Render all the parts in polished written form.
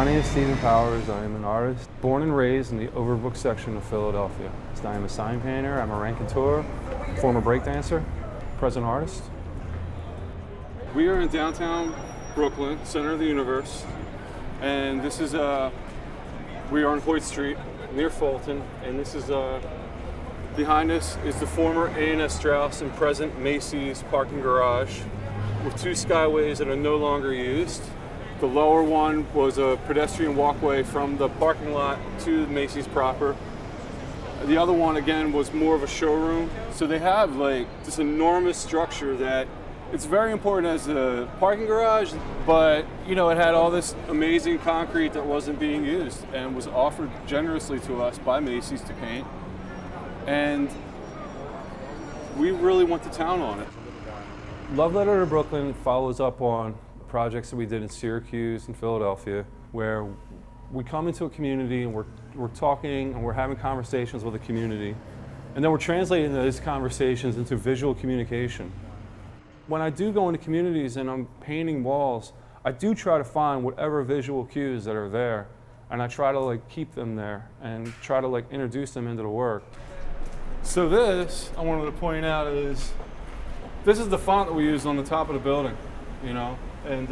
My name is Stephen Powers. I am an artist born and raised in the Overbrook section of Philadelphia. I am a sign painter, I'm a raconteur, former breakdancer, present artist. We are in downtown Brooklyn, center of the universe, and this is we are on Hoyt Street near Fulton, and this is behind us is the former A&S Strauss and present Macy's parking garage with two skyways that are no longer used. The lower one was a pedestrian walkway from the parking lot to Macy's proper. The other one, again, was more of a showroom. So they have like this enormous structure that it's very important as a parking garage, but you know, it had all this amazing concrete that wasn't being used and was offered generously to us by Macy's to paint. And we really went to town on it. Love Letter to Brooklyn follows up on projects that we did in Syracuse and Philadelphia, where we come into a community and we're talking and we're having conversations with the community, and then we're translating those conversations into visual communication. When I do go into communities and I'm painting walls, I do try to find whatever visual cues that are there, and I try to like keep them there and try to like introduce them into the work. So this, I wanted to point out, is this is the font that we used on the top of the building, you know. And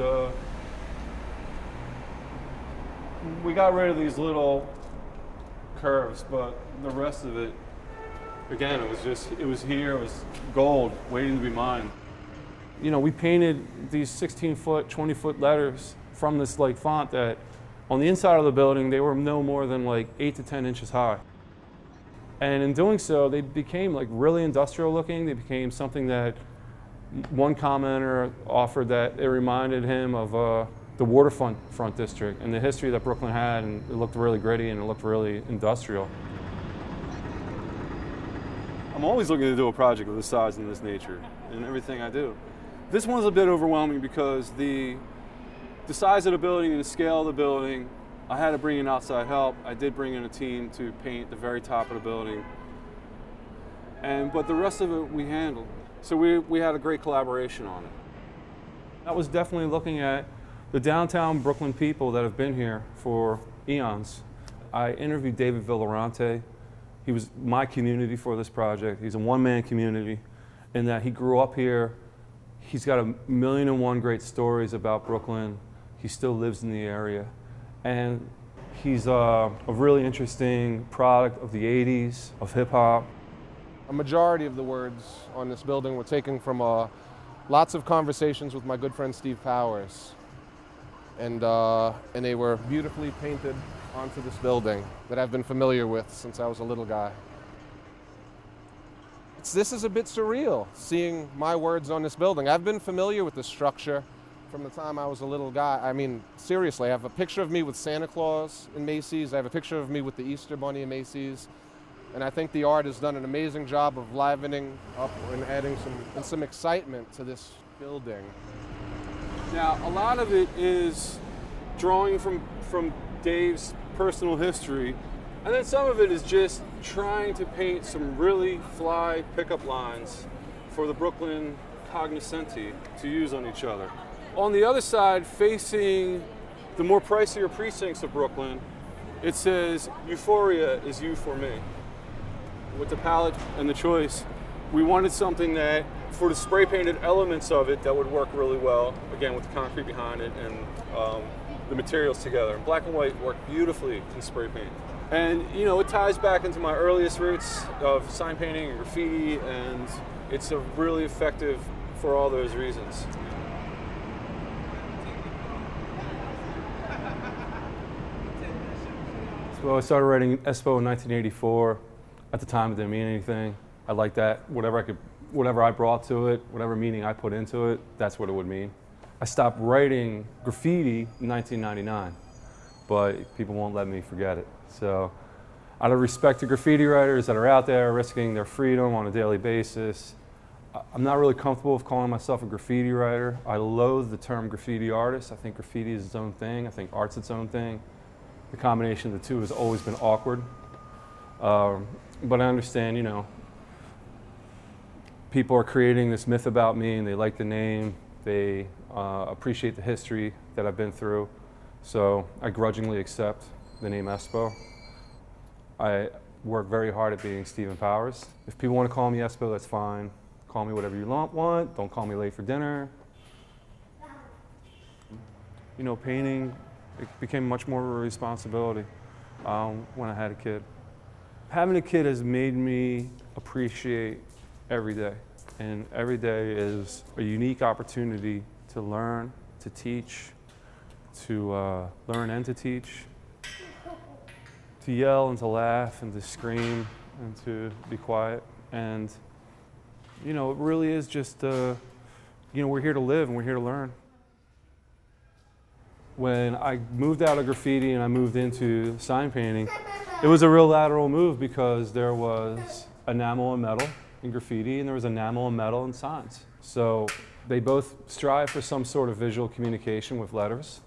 we got rid of these little curves, but the rest of it, again, it was here, it was gold waiting to be mined. You know, we painted these 16-foot, 20-foot letters from this like font that on the inside of the building, they were no more than like 8 to 10 inches high. And in doing so, they became like really industrial looking. They became something that one commenter offered that it reminded him of the waterfront district and the history that Brooklyn had, and it looked really gritty and it looked really industrial. I'm always looking to do a project of this size and this nature in everything I do. This one's a bit overwhelming because the size of the building and the scale of the building, I had to bring in outside help. I did bring in a team to paint the very top of the building, but the rest of it we handled. So we had a great collaboration on it. That was definitely looking at the downtown Brooklyn people that have been here for eons. I interviewed David Villarante. He was my community for this project. He's a one-man community in that he grew up here. He's got 1,000,001 great stories about Brooklyn. He still lives in the area. And he's a really interesting product of the 80s, of hip hop. A majority of the words on this building were taken from lots of conversations with my good friend Steve Powers. And they were beautifully painted onto this building that I've been familiar with since I was a little guy. This is a bit surreal, seeing my words on this building. I've been familiar with the structure from the time I was a little guy. I mean, seriously, I have a picture of me with Santa Claus in Macy's. I have a picture of me with the Easter Bunny in Macy's. And I think the art has done an amazing job of livening up and adding some excitement to this building. Now, a lot of it is drawing from Dave's personal history, and then some of it is just trying to paint some really fly pickup lines for the Brooklyn cognoscenti to use on each other. On the other side, facing the more pricier precincts of Brooklyn, it says, "Euphoria is you for me." With the palette and the choice, we wanted something that, for the spray painted elements of it, that would work really well, again with the concrete behind it and the materials together. And black and white work beautifully in spray paint. And you know, it ties back into my earliest roots of sign painting and graffiti, and it's really effective for all those reasons. So I started writing ESPO in 1984. At the time, it didn't mean anything. I liked that. Whatever I brought to it, whatever meaning I put into it, that's what it would mean. I stopped writing graffiti in 1999, but people won't let me forget it. So out of respect to graffiti writers that are out there risking their freedom on a daily basis, I'm not really comfortable with calling myself a graffiti writer. I loathe the term graffiti artist. I think graffiti is its own thing. I think art's its own thing. The combination of the two has always been awkward. But I understand, you know, people are creating this myth about me and they like the name, they appreciate the history that I've been through. So I grudgingly accept the name ESPO. I work very hard at being Stephen Powers. If people want to call me ESPO, that's fine. Call me whatever you want. Don't call me late for dinner. You know, painting, it became much more of a responsibility when I had a kid. Having a kid has made me appreciate every day. And every day is a unique opportunity to learn, to teach, to learn and to teach, to yell and to laugh and to scream and to be quiet. And, you know, it really is just, you know, we're here to live and we're here to learn. When I moved out of graffiti and I moved into sign painting, it was a real lateral move because there was enamel and metal in graffiti and there was enamel and metal in signs. So they both strive for some sort of visual communication with letters.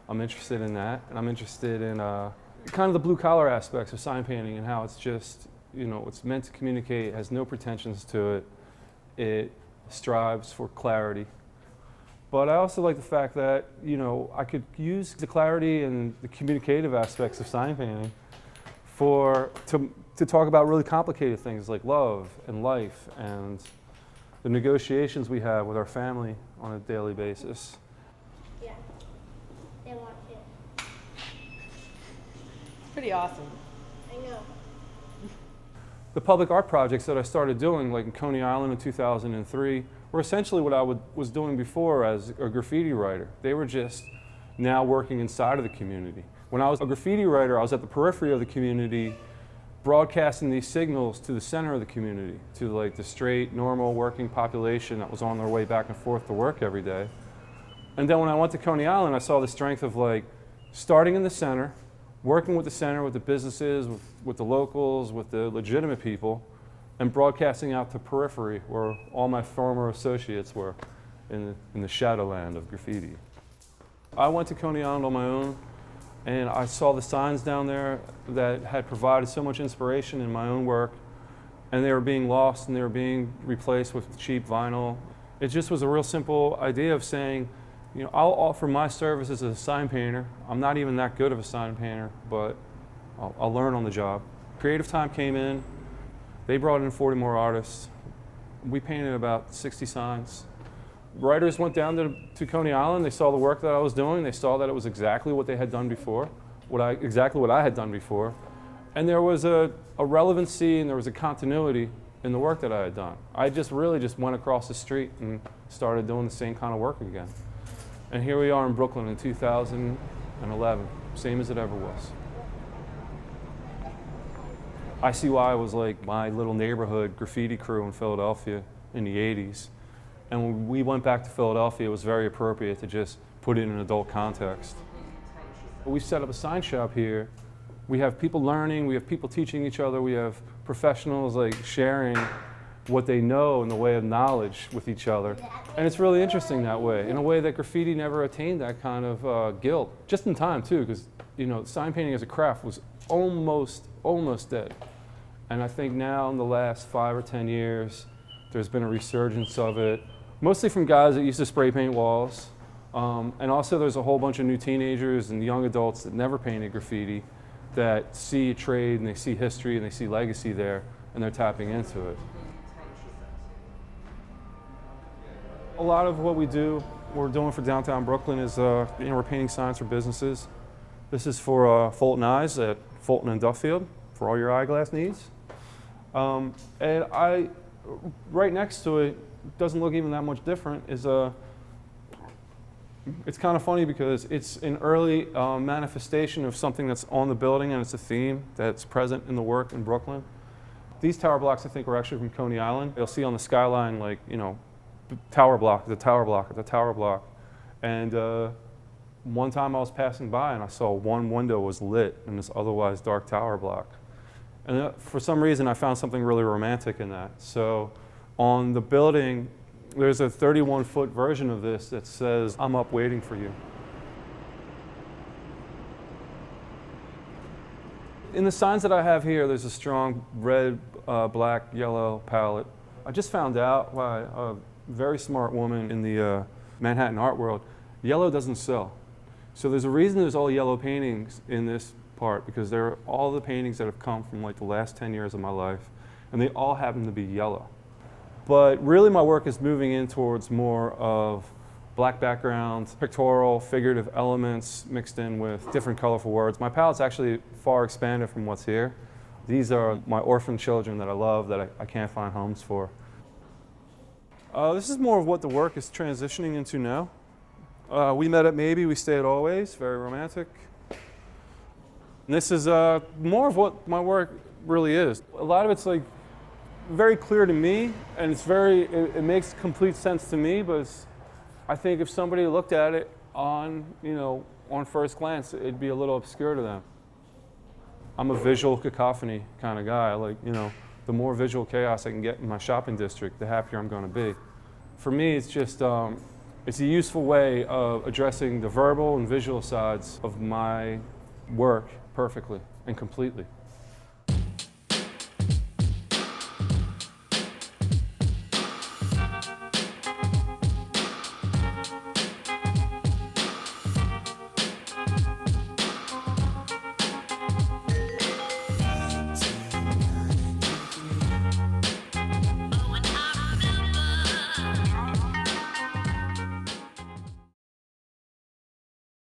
I'm interested in that, and I'm interested in kind of the blue collar aspects of sign painting and how it's just, you know, it's meant to communicate, has no pretensions to it. It strives for clarity. But I also like the fact that, you know, I could use the clarity and the communicative aspects of sign painting to talk about really complicated things like love and life and the negotiations we have with our family on a daily basis. Yeah, they want it. It's pretty awesome. I know. The public art projects that I started doing, like in Coney Island in 2003, were essentially what I was doing before as a graffiti writer. They were just now working inside of the community. When I was a graffiti writer, I was at the periphery of the community, broadcasting these signals to the center of the community, to like the straight, normal working population that was on their way back and forth to work every day. And then when I went to Coney Island, I saw the strength of like starting in the center, working with the center, with the businesses, with the locals, with the legitimate people, and broadcasting out to periphery where all my former associates were in the shadowland of graffiti. I went to Coney Island on my own, and I saw the signs down there that had provided so much inspiration in my own work, and they were being lost and they were being replaced with cheap vinyl. It just was a real simple idea of saying, you know, I'll offer my services as a sign painter. I'm not even that good of a sign painter, but I'll learn on the job. Creative time came in. They brought in 40 more artists. We painted about 60 signs. Writers went down to Coney Island. They saw the work that I was doing. They saw that it was exactly what they had done before, exactly what I had done before. And there was a relevancy and there was a continuity in the work that I had done. I really just went across the street and started doing the same kind of work again. And here we are in Brooklyn in 2011, same as it ever was. ICY was like my little neighborhood graffiti crew in Philadelphia in the 80s. And when we went back to Philadelphia, it was very appropriate to just put it in an adult context. We set up a sign shop here. We have people learning, we have people teaching each other, we have professionals like sharing what they know in the way of knowledge with each other. And it's really interesting that way, in a way that graffiti never attained that kind of guilt. Just in time too, because you know, sign painting as a craft was almost dead. And I think now in the last 5 or 10 years, there's been a resurgence of it, mostly from guys that used to spray paint walls. And also there's a whole bunch of new teenagers and young adults that never painted graffiti that see trade and they see history and they see legacy there and they're tapping into it. A lot of what we're doing for downtown Brooklyn is we're painting signs for businesses. This is for Fulton Eyes at Fulton and Duffield for all your eyeglass needs. And right next to it, doesn't look even that much different, is it's kind of funny because it's an early manifestation of something that's on the building and it's a theme that's present in the work in Brooklyn. These tower blocks I think are actually from Coney Island. You'll see on the skyline like, you know, tower block, the tower block, the tower block. And one time I was passing by and I saw one window was lit in this otherwise dark tower block. And for some reason I found something really romantic in that. So on the building, there's a 31-foot version of this that says, "I'm up waiting for you." In the signs that I have here, there's a strong red, black, yellow palette. I just found out by a very smart woman in the Manhattan art world, yellow doesn't sell. So there's a reason there's all yellow paintings in this part, because they're all the paintings that have come from like the last 10 years of my life, and they all happen to be yellow. But really my work is moving in towards more of black backgrounds, pictorial, figurative elements mixed in with different colorful words. My palette's actually far expanded from what's here. These are my orphan children that I love, that I can't find homes for. This is more of what the work is transitioning into now. We met at Maybe, we stayed always, very romantic. And this is more of what my work really is. A lot of it's like very clear to me, and it makes complete sense to me, but I think if somebody looked at it on first glance, it'd be a little obscure to them. I'm a visual cacophony kind of guy. Like, the more visual chaos I can get in my shopping district, the happier I'm going to be. For me, it's just it's a useful way of addressing the verbal and visual sides of my work perfectly and completely.